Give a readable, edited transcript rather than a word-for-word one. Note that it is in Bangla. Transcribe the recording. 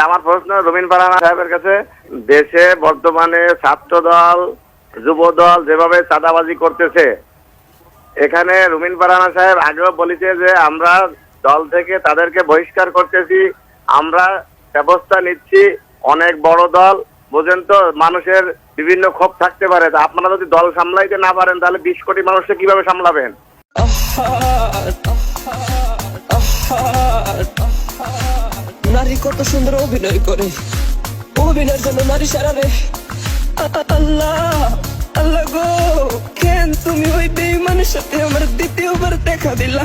আমার প্রশ্ন রুমিন ফারহানা সাহেবের কাছে, দেশে বর্তমানে ছাত্র দল যুব দল যেভাবে চাঁদাবাজি করতেছে, এখানে রুমিন ফারহানা সাহেব আগেও বলেছে যে আমরা দল থেকে তাদেরকে বহিষ্কার করতেছি, আমরা ব্যবস্থা নিচ্ছি। অনেক বড় দল, বুঝেন তো, মানুষের বিভিন্ন ক্ষোভ থাকতে পারে। আপনারা যদি দল সামলাইতে না পারেন তাহলে 20 কোটি মানুষকে কিভাবে সামলাবেন? নারী কত সুন্দর অভিনয় করে, অভিনয়ের জন্য নারী সারা রে। আল্লাহ আল্লাহ গো, কেন তুমি ওই বেঈমানের সাথে আমার দ্বিতীয়বার দেখা দিলা?